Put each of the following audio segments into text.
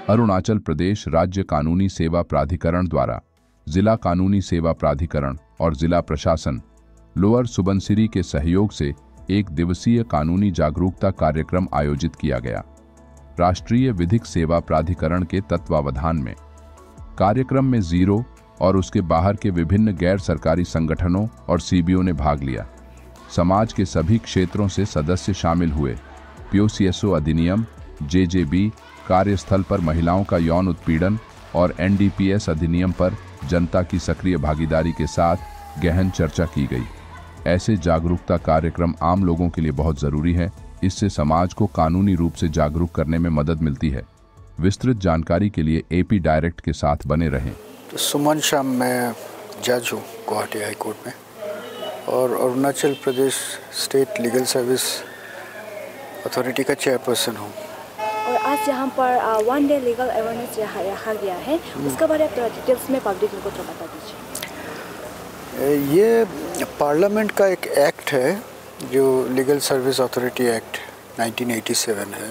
अरुणाचल प्रदेश राज्य कानूनी सेवा प्राधिकरण द्वारा जिला कानूनी सेवा प्राधिकरण और जिला प्रशासन लोअर सुबनसिरी के सहयोग से एक दिवसीय कानूनी जागरूकता कार्यक्रम आयोजित किया गया। राष्ट्रीय विधिक सेवा प्राधिकरण के तत्वावधान में कार्यक्रम में जीरो और उसके बाहर के विभिन्न गैर सरकारी संगठनों और सीबीओ ने भाग लिया। समाज के सभी क्षेत्रों से सदस्य शामिल हुए। पीओसीएसओ अधिनियम, जेजेबी, कार्यस्थल पर महिलाओं का यौन उत्पीड़न और एनडीपीएस अधिनियम पर जनता की सक्रिय भागीदारी के साथ गहन चर्चा की गई। ऐसे जागरूकता कार्यक्रम आम लोगों के लिए बहुत जरूरी है। इससे समाज को कानूनी रूप से जागरूक करने में मदद मिलती है। विस्तृत जानकारी के लिए एपी डायरेक्ट के साथ बने रहें। तो सुमन श्याम, मैं जज हूँ गुवाहाटी हाई कोर्ट में और Arunachal Pradesh state legal service authority का चेयरपर्सन हूँ। और आज यहाँ पर वन डे लीगल अवेयरनेस रखा गया है, उसके बारे में थोड़ा डिटेल्स में पब्लिक को थोड़ा बता दीजिए। ये पार्लियामेंट का एक एक्ट है जो लीगल सर्विस अथॉरिटी एक्ट 1987 है।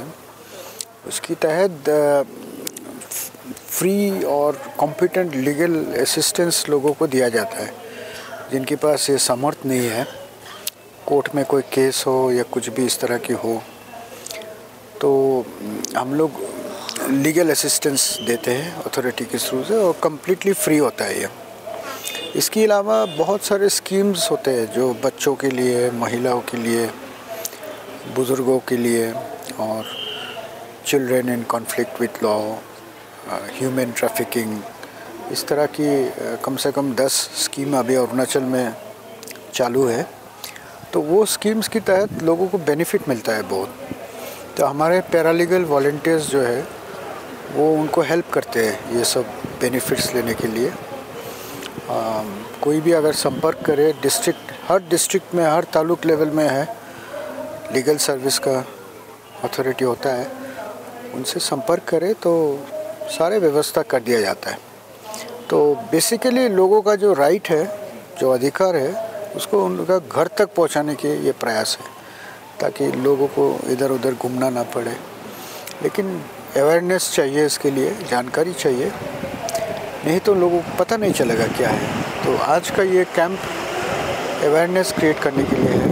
उसके तहत फ्री और कॉम्पिटेंट लीगल असिस्टेंस लोगों को दिया जाता है जिनके पास ये सामर्थ्य नहीं है, कोर्ट में कोई केस हो या कुछ भी इस तरह की हो, तो हम लोग लीगल असिस्टेंस देते हैं अथॉरिटी के थ्रू से और कम्प्लीटली फ्री होता है ये। इसके अलावा बहुत सारे स्कीम्स होते हैं जो बच्चों के लिए, महिलाओं के लिए, बुज़ुर्गों के लिए और children in conflict with law, human trafficking, इस तरह की कम से कम 10 स्कीम अभी अरुणाचल में चालू है। तो वो स्कीम्स के तहत लोगों को बेनिफिट मिलता है बहुत। तो हमारे पैरालीगल वॉलंटियर्स जो है वो उनको हेल्प करते हैं ये सब बेनिफिट्स लेने के लिए। कोई भी अगर संपर्क करे, हर डिस्ट्रिक्ट में, हर तालुक लेवल में है लीगल सर्विस का अथॉरिटी होता है, उनसे संपर्क करे तो सारे व्यवस्था कर दिया जाता है। तो बेसिकली लोगों का जो राइट है, जो अधिकार है, उसको उनका घर तक पहुंचाने के ये प्रयास है ताकि लोगों को इधर उधर घूमना ना पड़े। लेकिन अवेयरनेस चाहिए, इसके लिए जानकारी चाहिए, नहीं तो लोगों को पता नहीं चलेगा क्या है। तो आज का ये कैंप अवेयरनेस क्रिएट करने के लिए है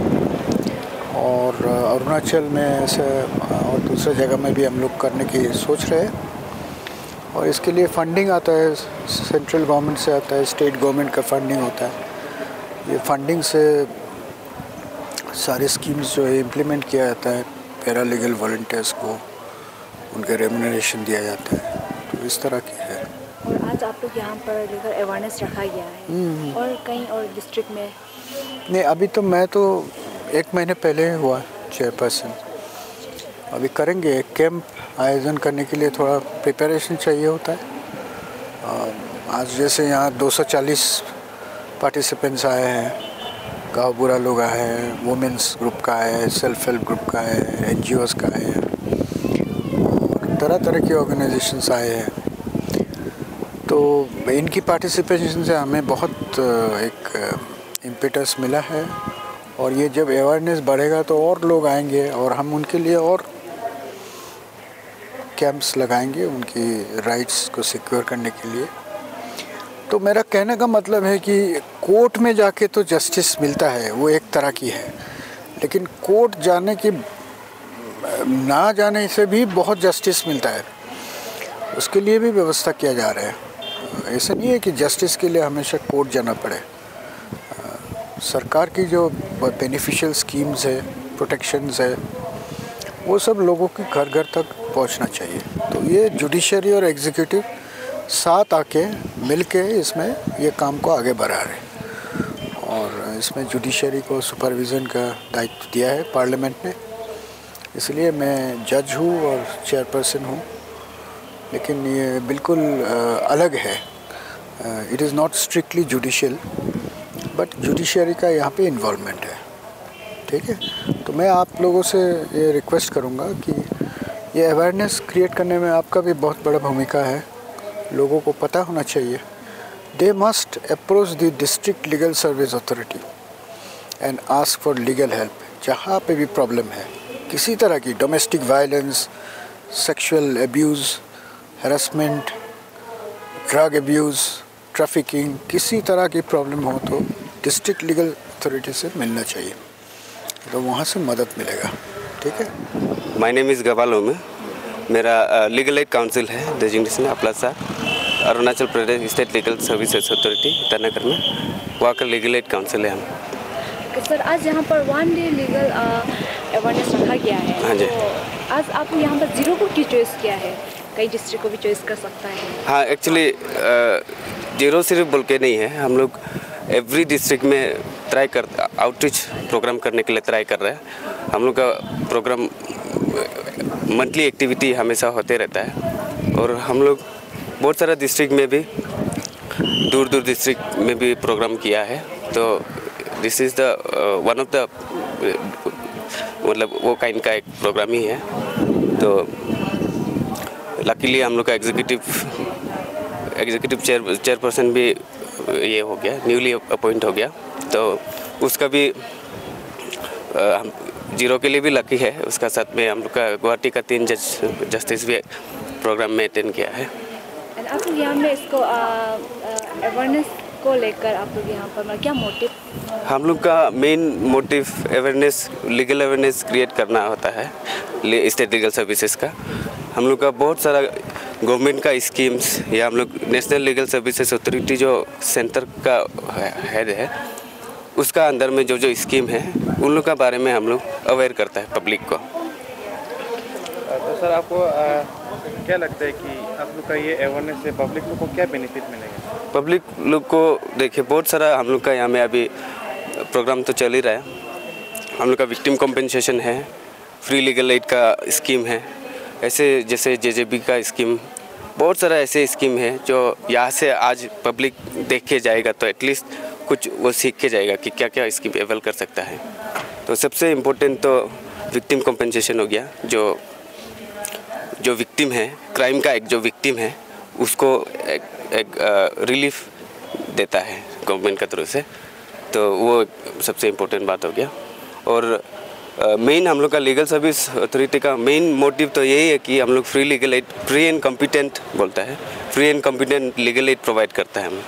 और अरुणाचल में ऐसे और दूसरे जगह में भी हम लोग करने की सोच रहे हैं। और इसके लिए फंडिंग आता है, सेंट्रल गवर्नमेंट से आता है, स्टेट गवर्नमेंट का फंडिंग होता है। ये फंडिंग से सारे स्कीम्स जो है इम्प्लीमेंट किया जाता है। पैरालीगल वॉलंटियर्स को उनके रेम्यूनरेशन दिया जाता है। तो इस तरह की है। और आज आप लोग यहाँ पर लीगल अवेयरनेस रखा गया है और कहीं और डिस्ट्रिक्ट में? नहीं, अभी तो मैं तो 1 महीने पहले हुआ चेयरपर्सन। अभी करेंगे एक कैंप आयोजन करने के लिए, थोड़ा प्रिपरेशन चाहिए होता है। आज जैसे यहाँ 240 पार्टिसिपेंट्स आए हैं, गाँव बुरा लोग आए हैं, वुमेंस ग्रुप का है, सेल्फ हेल्प ग्रुप का है, NGOs का है, और तरह तरह के ऑर्गेनाइजेशंस आए हैं। तो इनकी पार्टिसिपेशन से हमें बहुत एक इम्पेटस मिला है और ये जब अवेयरनेस बढ़ेगा तो और लोग आएंगे और हम उनके लिए और कैंप्स लगाएंगे उनकी राइट्स को सिक्योर करने के लिए। तो मेरा कहने का मतलब है कि कोर्ट में जाके तो जस्टिस मिलता है, वो एक तरह की है, लेकिन कोर्ट जाने की ना जाने से भी बहुत जस्टिस मिलता है। उसके लिए भी व्यवस्था किया जा रहा है। ऐसा नहीं है कि जस्टिस के लिए हमेशा कोर्ट जाना पड़े। सरकार की जो बेनिफिशियल स्कीम्स है, प्रोटेक्शंस है, वो सब लोगों के घर घर तक पहुंचना चाहिए। तो ये जुडिशरी और एग्जीक्यूटिव साथ आके मिल के इसमें ये काम को आगे बढ़ा रहे हैं और इसमें जुडिशरी को सुपरविज़न का दायित्व दिया है पार्लियामेंट ने। इसलिए मैं जज हूँ और चेयरपर्सन हूँ, लेकिन ये बिल्कुल अलग है। It is not strictly judicial, but judiciary का यहाँ पे इन्वॉल्वमेंट है। ठीक है, तो मैं आप लोगों से ये रिक्वेस्ट करूँगा कि ये अवेयरनेस क्रिएट करने में आपका भी बहुत बड़ा भूमिका है। लोगों को पता होना चाहिए। They must approach the district legal service authority and ask for legal help. जहाँ पे भी प्रॉब्लम है, किसी तरह की domestic violence, sexual abuse, harassment, drug abuse, trafficking, किसी तरह की प्रॉब्लम हो तो डिस्ट्रिक्ट लीगल अथॉरिटी से मिलना चाहिए, तो वहाँ से मदद मिलेगा। ठीक है। माय नेम इज़ गवाल ओमे। मेरा लीगल एड काउंसिल है डेजिग्नेशन अपलासा, Arunachal Pradesh state legal services authority Itanagar में, वहाँ का लीगल एड काउंसिल है हम। सर, आज यहाँ पर 1 डे लीगल अवेयरनेस रखा गया है। हाँ जी। तो आज आप यहाँ पर 0 को क्यों चॉइस किया है? कई डिस्ट्रिक्ट को भी चॉइस कर सकता है। हाँ, एक्चुअली 0 सिर्फ बोल के नहीं है, हम लोग एवरी डिस्ट्रिक्ट में ट्राई कर आउटरीच प्रोग्राम करने के लिए ट्राई कर रहे हैं। हम लोग का प्रोग्राम मंथली एक्टिविटी हमेशा होते रहता है, और हम लोग बहुत सारा डिस्ट्रिक्ट में भी, दूर दूर डिस्ट्रिक्ट में भी प्रोग्राम किया है। तो this is the one of the मतलब वो काइंड का एक प्रोग्राम ही है। तो लकीली हम लोग का एग्जीक्यूटिव चेयरपर्सन भी ये हो गया, न्यूली अपॉइंट हो गया, तो उसका भी हम 0 के लिए भी लकी है। उसका साथ में हम लोग का गुवाहाटी का 3 जस्टिस भी प्रोग्राम में अटेंड किया है। आप लोग यहाँ में इसको अवेयरनेस को लेकर आप लोग यहाँ पर क्या मोटिव? हम लोग का main motive awareness, legal awareness create करना होता है स्टेट लीगल सर्विसेज का। हम लोग का बहुत सारा गवर्नमेंट का स्कीम्स, या हम लोग नेशनल लीगल सर्विसेज अथॉरिटी जो सेंटर का हेड है, उसका अंदर में जो स्कीम है उन लोग का बारे में हम लोग अवेयर करता है पब्लिक को। तो सर, आपको क्या लगता है कि आप लोग का ये अवेयरनेस से पब्लिक लोग को क्या बेनिफिट मिलेगा? पब्लिक लोग को देखिए, बहुत सारा हम लोग का यहाँ में अभी प्रोग्राम तो चल ही रहा है। हम लोग का विक्टिम कॉम्पेंसेशन है, फ्री लीगल एड का स्कीम है, ऐसे जैसे JJB का स्कीम, बहुत सारा ऐसे स्कीम है जो यहाँ से आज पब्लिक देख के जाएगा तो एटलीस्ट कुछ वो सीख के जाएगा कि क्या क्या स्कीम अवेल कर सकता है। तो सबसे इम्पोर्टेंट तो विक्टिम कॉम्पेंसेशन हो गया। जो विक्टिम है, क्राइम का एक जो विक्टिम है, उसको एक रिलीफ देता है गवर्नमेंट के थ्रू से, तो वो सबसे इम्पोर्टेंट बात हो गया। और मेन हम लोग का लीगल सर्विस अथॉरिटी का मेन मोटिव तो यही है कि हम लोग free legal aid, free and competent बोलता है, free and competent legal aid provide करता है। हम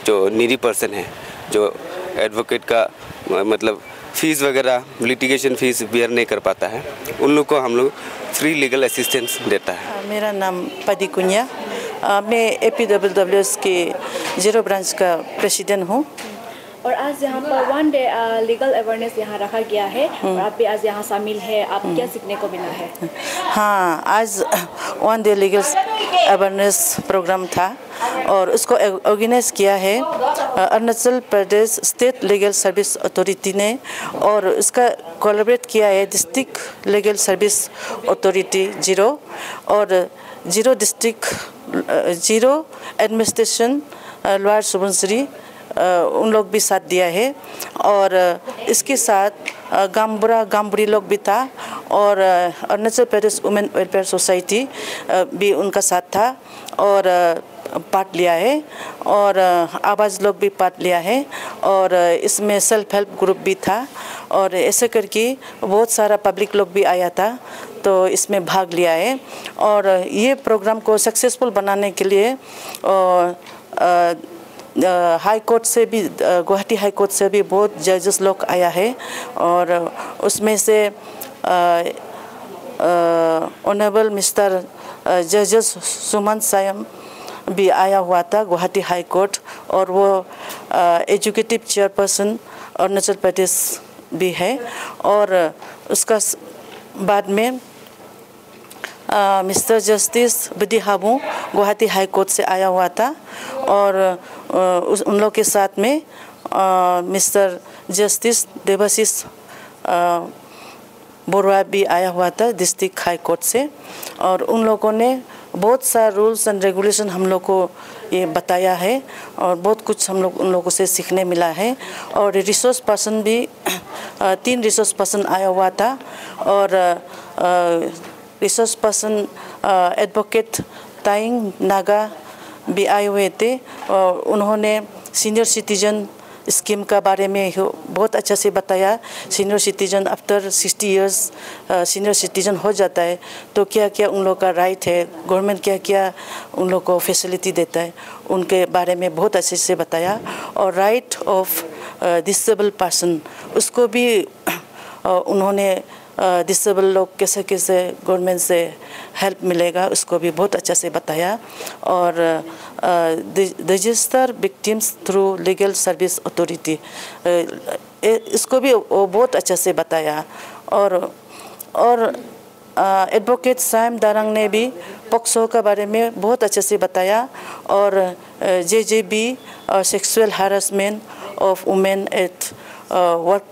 जो नीडी पर्सन है, जो एडवोकेट का मतलब फ़ीस वगैरह, लिटिगेशन फ़ीस बियर नहीं कर पाता है, उन लोग को हम लोग फ्री लीगल असिस्टेंस देता है। मेरा नाम पदी कुनिया, मैं APWWS के 0 ब्रांच का प्रेसिडेंट हूँ। और आज यहाँ पर 1 डे लीगल अवेयरनेस यहाँ रखा गया है, और आप भी आज यहाँ शामिल है। आप क्या सीखने को मिला है? हाँ, आज 1 डे लीगल अवेयरनेस प्रोग्राम था, और उसको ऑर्गेनाइज किया है Arunachal Pradesh state legal service authority ने, और उसका कोलैबोरेट किया है डिस्ट्रिक्ट लीगल सर्विस अथॉरिटी 0 और 0 डिस्ट्रिक्ट 0 एडमिनिस्ट्रेशन लोअर सुबनसिरी, उन लोग भी साथ दिया है। और इसके साथ गामबुरी लोग भी था, और Arunachal Pradesh women welfare society भी उनका साथ था और पार्ट लिया है, और आवाज़ लोग भी पार्ट लिया है, और इसमें सेल्फ हेल्प ग्रुप भी था, और ऐसे करके बहुत सारा पब्लिक लोग भी आया था, तो इसमें भाग लिया है। और ये प्रोग्राम को सक्सेसफुल बनाने के लिए हाई कोर्ट से भी, गुवाहाटी हाई कोर्ट से भी बहुत जजेस लोग आया है, और उसमें से ऑनरेबल मिस्टर जजेस सुमन सायम भी आया हुआ था गुवाहाटी हाई कोर्ट, और वो एजुकेटिव चेयरपर्सन अरुणाचल प्रदेश भी है। और उसका बाद में मिस्टर जस्टिस बडी हाबू गुवाहाटी हाई कोर्ट से आया हुआ था, और उन लोग के साथ में मिस्टर जस्टिस देवाशीष बोरवा भी आया हुआ था डिस्ट्रिक्ट हाई कोर्ट से। और उन लोगों ने बहुत सा रूल्स एंड रेगुलेशन हम लोग को ये बताया है, और बहुत कुछ हम लोग उन लोगों से सीखने मिला है। और रिसोर्स पर्सन भी 3 रिसोर्स पर्सन आया हुआ था, और रिसोर्स पर्सन एडवोकेट ताइंग नागा भी आए हुए थे, और उन्होंने सीनियर सिटीजन स्कीम का बारे में बहुत अच्छा से बताया। Senior citizen after 60 years senior citizen हो जाता है तो क्या क्या उन लोग का राइट है, गवर्नमेंट क्या क्या उन लोग को फैसिलिटी देता है, उनके बारे में बहुत अच्छे से बताया। और राइट ऑफ डिसेबल पर्सन उसको भी उन्होंने डिसेबल लोग कैसे कैसे गवर्नमेंट से हेल्प मिलेगा उसको भी बहुत अच्छा से बताया। और register victims through legal service authority इसको भी वो बहुत अच्छा से बताया। और एडवोकेट साइम दारंग ने भी पॉक्सो के बारे में बहुत अच्छे से बताया। और JJB sexual harassment of women at work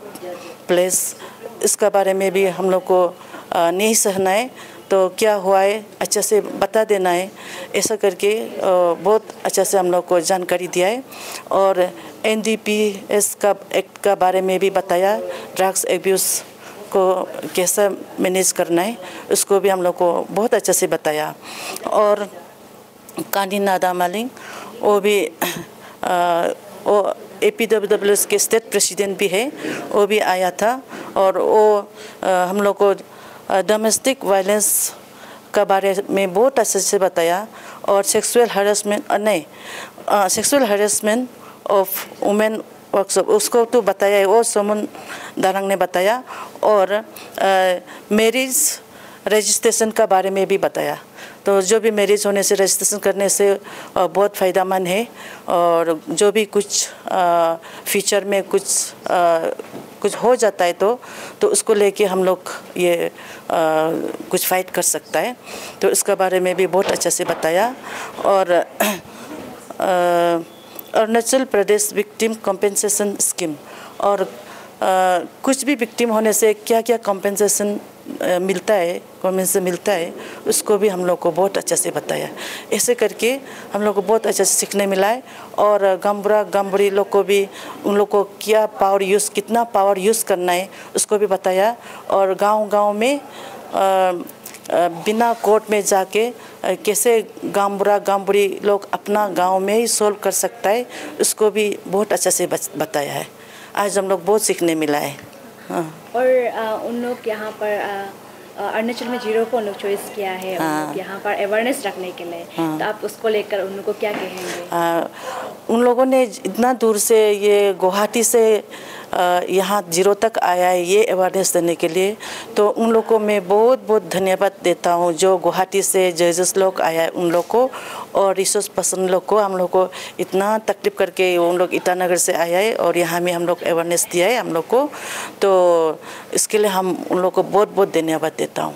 place इसका बारे में भी हम लोग को नहीं सहना है तो क्या हुआ है अच्छा से बता देना है, ऐसा करके बहुत अच्छा से हम लोग को जानकारी दिया है। और NDPS का एक्ट का बारे में भी बताया, ड्रग्स एब्यूज़ को कैसा मैनेज करना है उसको भी हम लोग को बहुत अच्छा से बताया। और कानी नादा मालिंग वो भी वो APWWS के स्टेट प्रेसिडेंट भी है, वो भी आया था। और वो हम लोग को डोमेस्टिक वायलेंस का बारे में बहुत अच्छे से बताया। और sexual harassment of women workshop उसको तो बताया है, वो सोमन दारंग ने बताया। और मैरिज रजिस्ट्रेशन का बारे में भी बताया। तो जो भी मैरिज होने से रजिस्ट्रेशन करने से बहुत फ़ायदेमंद है। और जो भी कुछ फ्यूचर में कुछ हो जाता है तो उसको लेके हम लोग ये कुछ फाइट कर सकता है, तो इसका बारे में भी बहुत अच्छा से बताया। और Arunachal Pradesh victim compensation scheme और कुछ भी विक्टिम होने से क्या क्या कॉम्पेंसेशन मिलता है, गवर्नमेंट से मिलता है, उसको भी हम लोग को बहुत अच्छा से बताया। ऐसे करके हम लोग को बहुत अच्छा से सीखने मिला है। और गामबुरी लोग को भी उन लोग को क्या कितना पावर यूज़ करना है उसको भी बताया। और गांव में बिना कोर्ट में जाके कैसे गामबुरी लोग अपना गांव में ही सॉल्व कर सकता है उसको भी बहुत अच्छा से बताया है। आज हम लोग बहुत सीखने मिला है। हाँ। और उन लोग यहाँ पर अरुणाचल में 0 को उन लोग चॉइस किया है। हाँ। उन लोग यहाँ पर अवेयरनेस रखने के लिए। हाँ। तो आप उसको लेकर उन लोगों को क्या कहेंगे? उन लोगों ने इतना दूर से ये गुवाहाटी से यहाँ 0 तक आया है ये अवेयरनेस देने के लिए, तो उन लोगों को मैं बहुत बहुत धन्यवाद देता हूँ जो गुवाहाटी से जजेस लोग आया है उन लोग को, और रिसोर्स पर्सन लोग को। हम लोग को इतना तकलीफ करके उन लोग ईटानगर से आया है और यहाँ में हम लोग अवेयरनेस दिया है हम लोग को, तो इसके लिए हम उन लोग को बहुत बहुत धन्यवाद देता हूँ।